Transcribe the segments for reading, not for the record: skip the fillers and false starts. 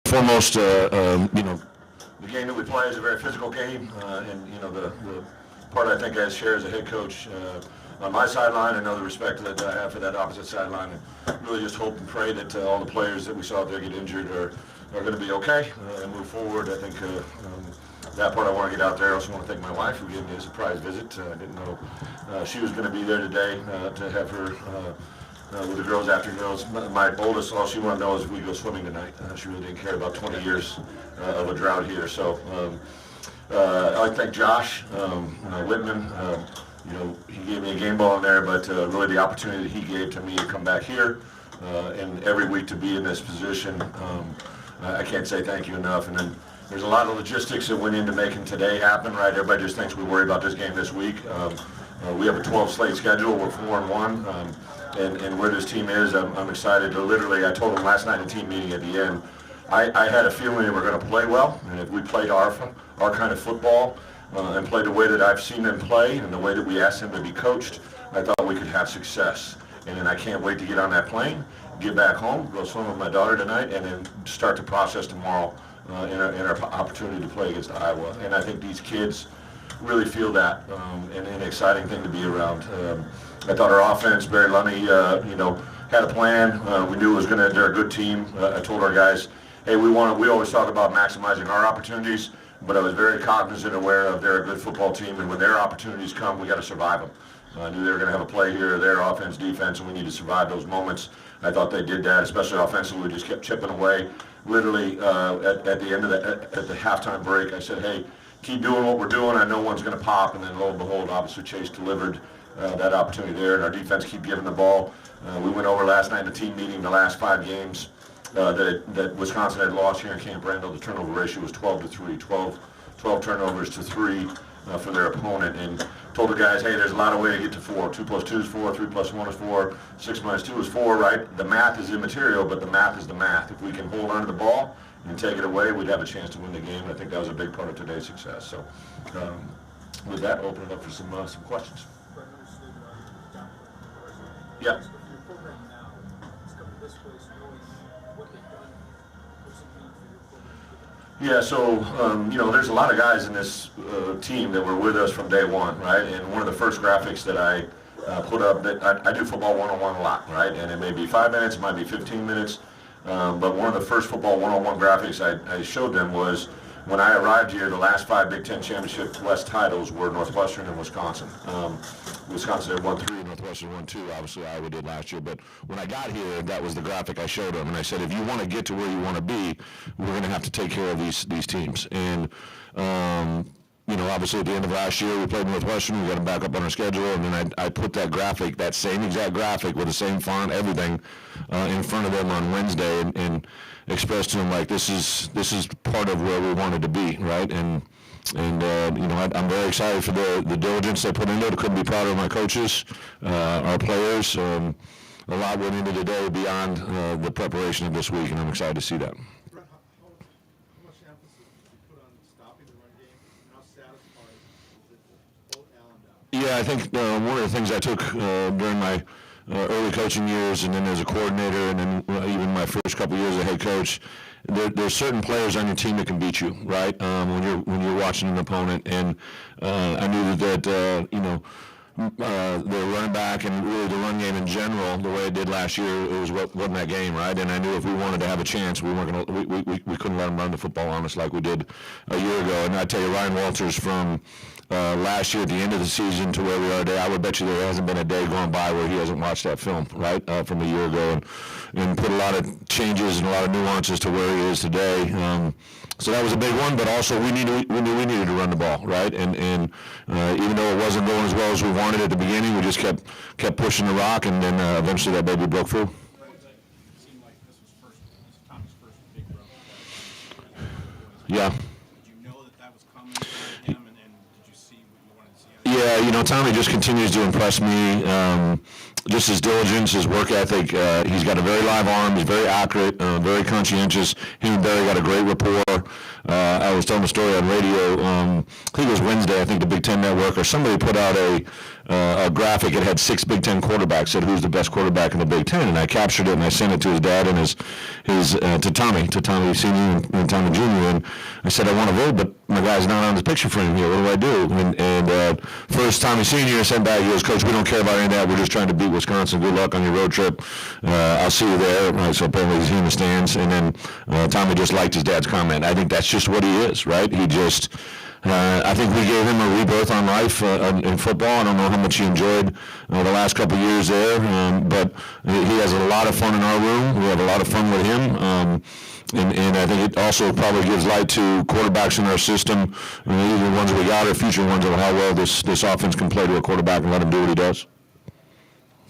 foremost, the game that we play is a very physical game, and the part I think I share as a head coach on my sideline, I know the respect that I have for that opposite sideline, and really just hope and pray that all the players that we saw out there get injured are going to be okay and move forward. I think that part I want to get out there. I also want to thank my wife who gave me a surprise visit. I didn't know she was going to be there today to have her with the girls after girls. My oldest, all she wanted to know is if we go swimming tonight. She really didn't care about 20 years of a drought here. So I'd like to thank Josh Whitman. He gave me a game ball in there, but really the opportunity that he gave to me to come back here and every week to be in this position, I can't say thank you enough. And then there's a lot of logistics that went into making today happen, right? Everybody just thinks we worry about this game this week. We have a 12 slate schedule. We're 4-1. And where this team is, I'm excited to literally, I told them last night in the team meeting at the end, I had a feeling that we're going to play well, and if we played our kind of football and played the way that I've seen them play and the way that we asked them to be coached, I thought we could have success. And then I can't wait to get on that plane, get back home, go swim with my daughter tonight, and then start the process tomorrow in our opportunity to play against Iowa. And I think these kids really feel that, and an exciting thing to be around. I thought our offense, Barry Lunny, had a plan. We knew it was they're a good team. I told our guys, hey, we always talk about maximizing our opportunities, but I was very cognizant, aware of they're a good football team, and when their opportunities come, we got to survive them. I knew they were going to have a play here, their offense, defense, and we need to survive those moments. I thought they did that, especially offensively. We just kept chipping away. Literally, at the end of at the halftime break, I said, hey, keep doing what we're doing. I know one's going to pop, and then lo and behold, obviously Chase delivered that opportunity there, and our defense keep giving the ball. We went over last night in the team meeting the last 5 games that Wisconsin had lost here in Camp Randall. The turnover ratio was 12-3, 12 turnovers to 3 for their opponent, and told the guys, hey, there's a lot of way to get to 4. 2 plus 2 is 4, 3 plus 1 is 4, 6 minus 2 is 4, right? The math is immaterial, but the math is the math. If we can hold on to the ball and take it away, we'd have a chance to win the game. I think that was a big part of today's success. So with that, open it up for some questions. Yeah. Yeah, so, there's a lot of guys in this team that were with us from day one, right? And one of the first graphics that I put up, that I do football one-on-one a lot, right? And it may be 5 minutes, it might be 15 minutes, but one of the first football one-on-one graphics I showed them was when I arrived here, the last 5 Big Ten Championship West titles were Northwestern and Wisconsin. Wisconsin had won 3, Northwestern won 2. Obviously, Iowa did last year. But when I got here, that was the graphic I showed them. And I said, if you want to get to where you want to be, we're going to have to take care of these teams. And, obviously at the end of last year, we played Northwestern. We got them back up on our schedule. And then I put that graphic, that same exact graphic with the same font, everything, in front of them on Wednesday and expressed to them, like, this is part of where we wanted to be, right? And I'm very excited for the diligence they put into it. I couldn't be prouder of my coaches, our players. A lot went into today beyond the preparation of this week, and I'm excited to see that. How much emphasis did you put on stopping the run game, and how satisfying is it to hold Allen down? Yeah, I think one of the things I took during my early coaching years, and then as a coordinator, and then even my first couple years as a head coach, there's certain players on your team that can beat you, right? When you're watching an opponent, and I knew that the running back and really the run game in general, the way it did last year, it wasn't that game, right? And I knew if we wanted to have a chance, we weren't gonna we couldn't let them run the football on us like we did a year ago. And I tell you, Ryan Walters from last year at the end of the season to where we are today, I would bet you there hasn't been a day gone by where he hasn't watched that film, right, from a year ago, and put a lot of changes and a lot of nuances to where he is today. So that was a big one, but also we knew we needed to run the ball, right? And even though it wasn't going as well as we wanted at the beginning, we just kept pushing the rock, and then eventually that baby broke through. It seemed like this was Tommy's first big run. Yeah. Did you know that was coming from him, and did you see what you wanted to see? Yeah, Tommy just continues to impress me. just his diligence, his work ethic. He's got a very live arm. He's very accurate, very conscientious. He and Barry got a great rapport. I was telling a story on radio. I think it was Wednesday. I think the Big Ten Network or somebody put out a graphic. It had 6 Big Ten quarterbacks. Said who's the best quarterback in the Big Ten, and I captured it and I sent it to his dad and his to Tommy Senior and Tommy Junior. And I said I want to vote, but my guy's not on the picture frame here. What do I do? And first Tommy Senior sent back. He goes, Coach, we don't care about any of that. We're just trying to beat Wisconsin. Good luck on your road trip. I'll see you there. Right, so apparently he's in the stands. And then Tommy just liked his dad's comment. I think that's just what he is, right? He just. I think we gave him a rebirth on life in football. I don't know how much he enjoyed the last couple of years there, but he has a lot of fun in our room. We have a lot of fun with him. And I think it also probably gives light to quarterbacks in our system, either ones that we got or future ones, of how well this offense can play to a quarterback and let him do what he does.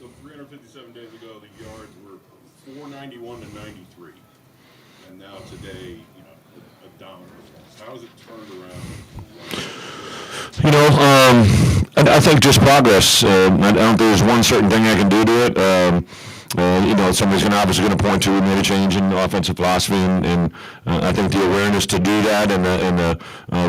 So 357 days ago, the yards were 491 to 93, and now today, a dominant response. How has it turned around? I think just progress. I don't think there's one certain thing I can do to it. Somebody's obviously going to point to we made a change in offensive philosophy, and I think the awareness to do that and the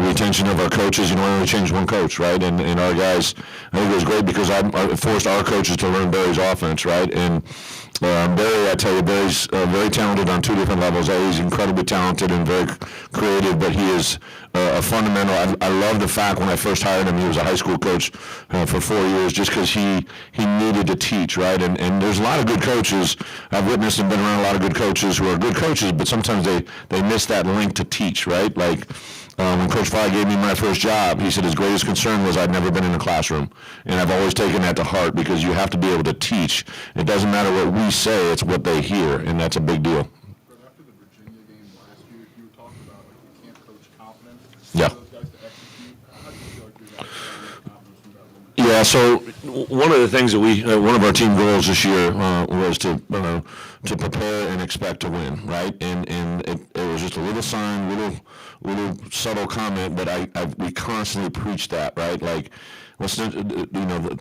retention of our coaches. I only changed one coach, right? And our guys, I think it was great because I forced our coaches to learn Barry's offense, right? And Barry, I tell you, Barry's very talented on 2 different levels. He's incredibly talented and very creative, but he is a fundamental. I love the fact when I first hired him, he was a high school coach for 4 years, just because he needed to teach, right? And there's a lot of good coaches. I've witnessed and been around a lot of good coaches who are good coaches, but sometimes they miss that link to teach, right? Like when Coach Fry gave me my first job, he said his greatest concern was I'd never been in a classroom. And I've always taken that to heart because you have to be able to teach. It doesn't matter what we say, it's what they hear, and that's a big deal. But after the Virginia game last year, you were talking about you can't coach confidence. Yeah. Those guys to execute. How do you feel like you got confidence from that moment? Yeah, so one of the things that one of our team goals this year was to prepare and expect to win, right? And it was just a little sign, little subtle comment, but we constantly preach that, right? Like, what's the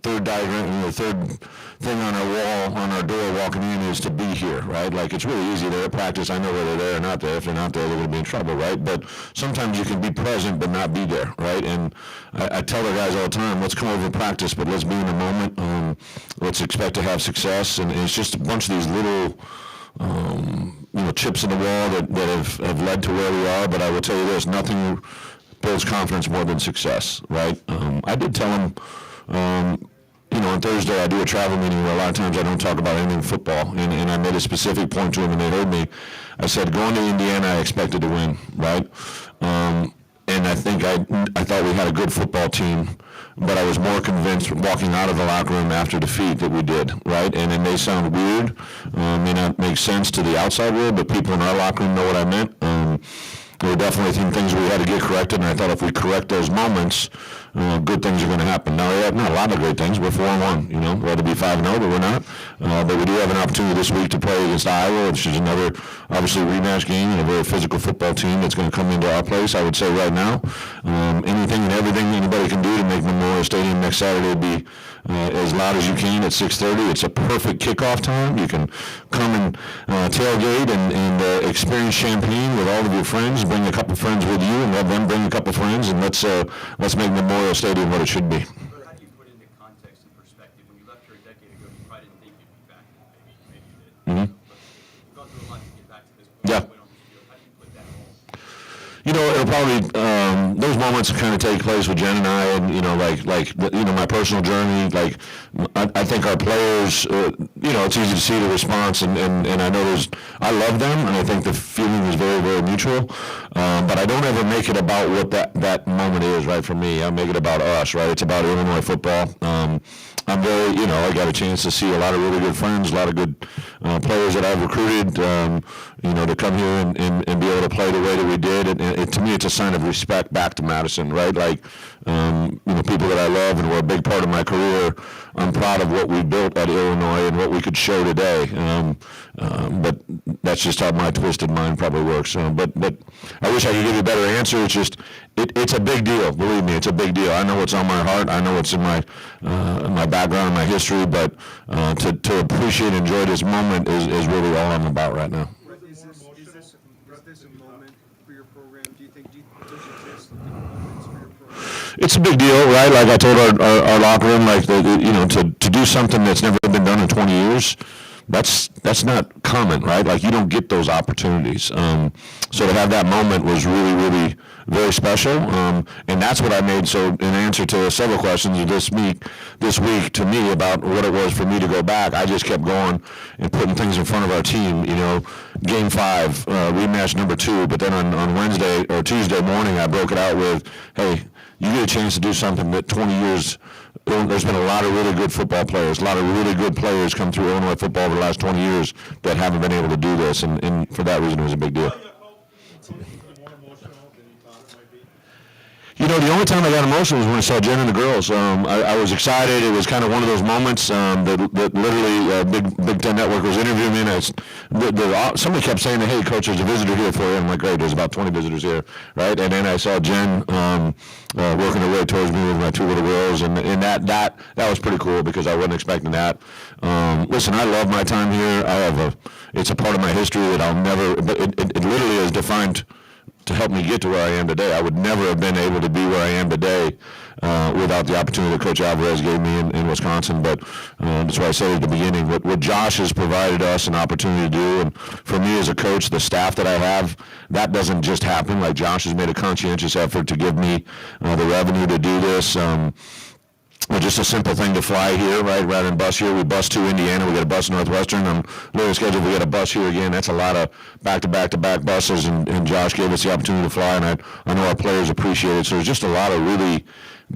third diagram, the third thing on our wall, on our door walking in is to be here, right? Like, it's really easy. They're at practice. I know whether they're there or not there. If they're not there, they're going to be in trouble, right? But sometimes you can be present but not be there, right? And I tell the guys all the time, let's come over to practice, but let's be in the moment. Let's expect to have success. And it's just a bunch of these little chips in the wall that have led to where we are. But I will tell you this, nothing builds confidence more than success, right? I did tell him, on Thursday I do a travel meeting where a lot of times I don't talk about anything football, and I made a specific point to him, and they heard me. I said, going to Indiana, I expected to win, right? And I think I thought we had a good football team, but I was more convinced walking out of the locker room after defeat that we did, right? And it may sound weird, may not make sense to the outside world, but people in our locker room know what I meant. There were definitely some things we had to get corrected, and I thought if we correct those moments, good things are going to happen. Now, we have not a lot of great things. We're 4-1, We're to be 5-0, but we're not. But we do have an opportunity this week to play against Iowa, which is another, obviously, rematch game and a very physical football team that's going to come into our place. I would say right now, anything and everything anybody can do to make Memorial Stadium next Saturday be as loud as you can at 6:30. It's a perfect kickoff time. You can come and tailgate and experience Champaign with all of your friends. Bring a couple friends with you, and let them bring a couple friends, and let's make Memorial Stadium what it should be. But how do you put into context and perspective? When you left here a decade ago, you probably didn't think you'd be back. Maybe you did. Mm-hmm. But you've gone through a lot to get back to this point. Yeah. How do you put that all? It'll probably those moments kind of take place with Jen and I, and my personal journey. Like, I think our players, it's easy to see the response, and I know I love them, and I think the feeling is very, very mutual. But I don't ever make it about what that moment is, right? For me, I make it about us, right? It's about Illinois football. I'm very, I got a chance to see a lot of really good friends, a lot of good players that I've recruited, to come here and be able to play the way that we did. And to me, it's a sign of respect back to Madison, right? Like, people that I love and were a big part of my career, I'm proud of what we built at Illinois and what what we could show today. But that's just how my twisted mind probably works. But I wish I could give you a better answer. It's just it's a big deal. Believe me, it's a big deal. I know what's on my heart. I know what's in my background, my history. But to appreciate and enjoy this moment is really all I'm about right now. Is this a moment for your program? Do you think does exist moments for your program? It's a big deal, right? Like I told our locker room, like to do something that's never been done in 20 years, that's not common, right? Like you don't get those opportunities. So to have that moment was really, really very special. And that's what I made. So in answer to several questions this week to me about what it was for me to go back, I just kept going and putting things in front of our team. Game 5, rematch number 2. But then on Wednesday or Tuesday morning, I broke it out with, hey, you get a chance to do something that 20 years, there's been a lot of really good football players, a lot of really good players come through Illinois football over the last 20 years that haven't been able to do this, and for that reason it was a big deal. More emotional than you thought it might be? The only time I got emotional was when I saw Jen and the girls. I was excited. It was kind of one of those moments that literally Big Ten Network was interviewing me, and somebody kept saying, hey, Coach, there's a visitor here for you. I'm like, great, there's about 20 visitors here, right? And then I saw Jen working her way towards me with my 2 little girls, and that was pretty cool because I wasn't expecting that. Listen, I love my time here. It's a part of my history that I'll never, but it literally is defined to help me get to where I am today. I would never have been able to be where I am today without the opportunity that Coach Alvarez gave me in Wisconsin. But that's why I said at the beginning, what Josh has provided us an opportunity to do, and for me as a coach, the staff that I have, that doesn't just happen. Like Josh has made a conscientious effort to give me the revenue to do this. Just a simple thing to fly here, right? Rather than bus here, we bus to Indiana. We got a bus to Northwestern. On later schedule, we got a bus here again. That's a lot of back-to-back buses, and Josh gave us the opportunity to fly, and I know our players appreciate it. So there's just a lot of really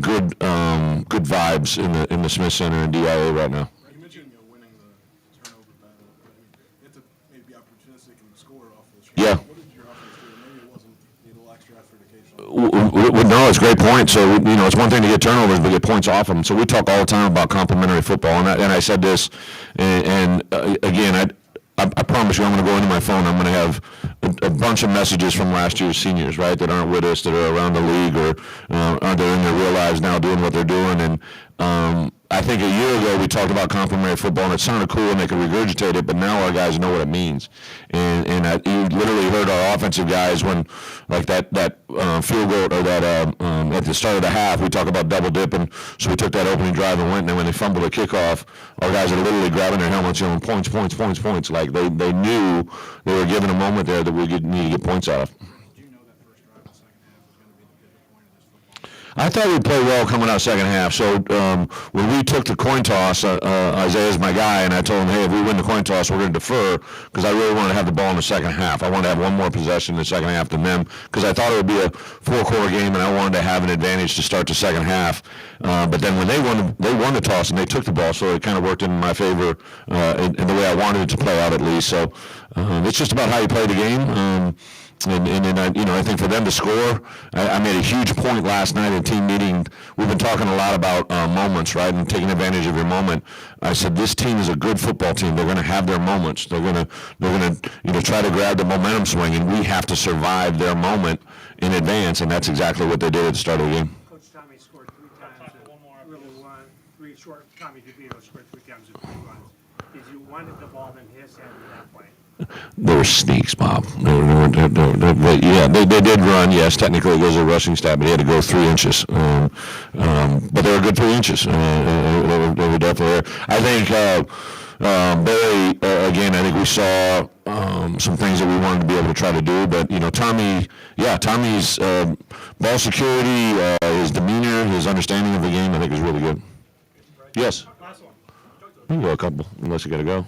good vibes in the Smith Center and DIA right now. You mentioned winning the turnover battle. You have to maybe be opportunistic and score off those. Yeah. What did your offense do? Maybe it wasn't a little extra effort occasionally. No, it's a great point. So, it's one thing to get turnovers, but get points off them. So we talk all the time about complementary football, and I said this, and again, I promise you I'm going to go into my phone. I'm going to have a bunch of messages from last year's seniors, right, that aren't with us, that are around the league or aren't there in their real lives now doing what they're doing. And I think a year ago we talked about complementary football, and it sounded cool and they could regurgitate it, but now our guys know what it means. And you literally heard our offensive guys when, like that field goal or that at the start of the half, we talk about double dipping. So we took that opening drive and went, and then when they fumbled the kickoff, our guys are literally grabbing their helmets, points. Like they knew they were given a moment there that we need to get points out of. Did you know that first drive of the second half was going to be the pivot point of this football? I thought we played well coming out second half. So when we took the coin toss, Isaiah's my guy, and I told him, hey, if we win the coin toss, we're going to defer because I really wanted to have the ball in the second half. I wanted to have one more possession in the second half than them because I thought it would be a 4-quarter game, and I wanted to have an advantage to start the second half. But then when they won the toss and they took the ball, so it kind of worked in my favor in the way I wanted it to play out at least. So it's just about how you play the game. And then I think for them to score, I made a huge point last night at team meeting. We've been talking a lot about moments, right, and taking advantage of your moment. I said this team is a good football team. They're going to have their moments. They're going to try to grab the momentum swing, and we have to survive their moment in advance, and that's exactly what they did at the start of the game. Coach Tommy scored 3 times in little three short. Tommy DeVito scored 3 times in 3 runs. Did you wanted the ball in his hand at that point? They were sneaks, Bob. They did run. Yes, technically it goes a rushing stat, but he had to go 3 inches. But they were good 3 inches. They were definitely there. I think Barry, again, I think we saw some things that we wanted to be able to try to do. But, Tommy's ball security, his demeanor, his understanding of the game, I think is really good. Yes. Last one. You can go a couple, unless you got to go.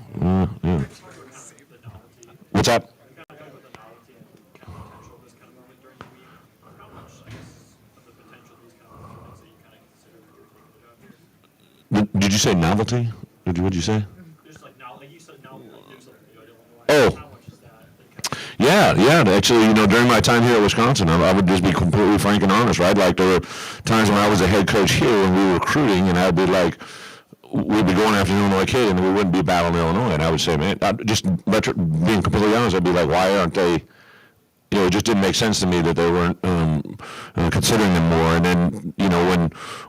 Yeah. What's that? Did you say novelty? What'd you say? Just like now, like you said, now there's something new. I don't Oh. know how much is that? Yeah. Actually, during my time here at Wisconsin, I would just be completely frank and honest, right? Like there were times when I was a head coach here when we were recruiting, and I'd be like, we'd be going after an Illinois kid, and we wouldn't be battling Illinois. And I would say, man, being completely honest, I'd be like, why aren't they? It just didn't make sense to me that they weren't considering them more. And then,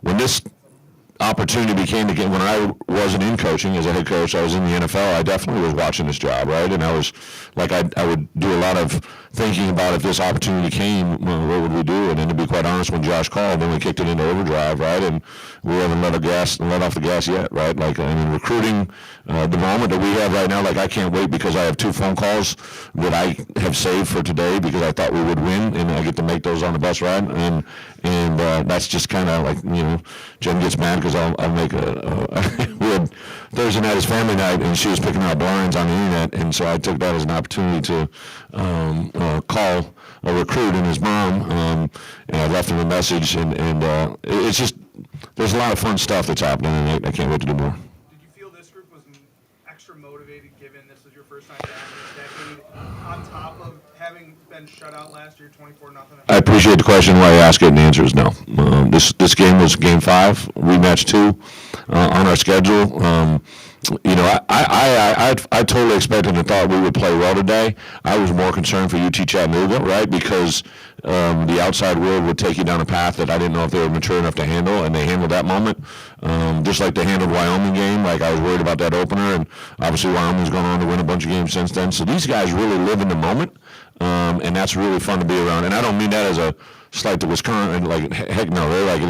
when this opportunity became again, when I wasn't in coaching as a head coach, I was in the NFL. I definitely was watching this job, right? And I was like, I would do a lot of thinking about if this opportunity came, what would we do? And then to be quite honest, when Josh called, then we kicked it into overdrive, right? And we haven't let off the gas yet, right? Like, I mean, recruiting, the moment that we have right now, like, I can't wait because I have 2 phone calls that I have saved for today because I thought we would win, and I get to make those on the bus ride. And that's just kind of like, Jen gets mad because I'll make we had Thursday night is family night, and she was picking out blinds on the internet, and so I took that as an opportunity to call a recruit and his mom, and I left him a message, and it's just, there's a lot of fun stuff that's happening, and I can't wait to do more. Did you feel this group was extra motivated, given this was your first time back in a decade, on top of having been shut out last year, 24-0? I appreciate the question. Why you ask it, and the answer is no. This game was Game 5, rematch 2 on our schedule. I totally expected and thought we would play well today. I was more concerned for UT Chattanooga, right, because the outside world would take you down a path that I didn't know if they were mature enough to handle, and they handled that moment. Just like they handled Wyoming game, like I was worried about that opener, and obviously Wyoming's gone on to win a bunch of games since then. So these guys really live in the moment, and that's really fun to be around. And I don't mean that as a slight to Wisconsin, like, heck no, they're like,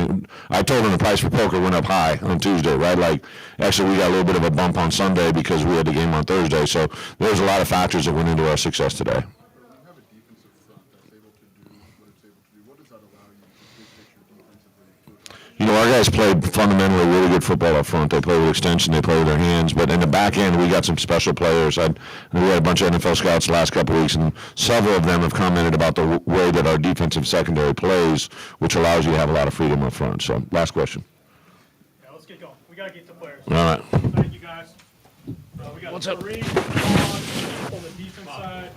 I told them the price for poker went up high on Tuesday, right? Like, actually we got a little bit of a bump on Sunday because we had the game on Thursday. So there's a lot of factors that went into our success today. You have a defensive front that's able to do what it's able to do. What does that allow you to big picture defensively? Our guys played fundamentally really good football up front. They play with extension, they play with their hands, but in the back end, we got some special players. We had a bunch of NFL scouts the last couple of weeks, and several of them have commented about the way that our defensive secondary plays, which allows you to have a lot of freedom up front. So, last question. Yeah, let's get going. We got to get the players. All right. Thank you, guys. We got 3 on the defense side.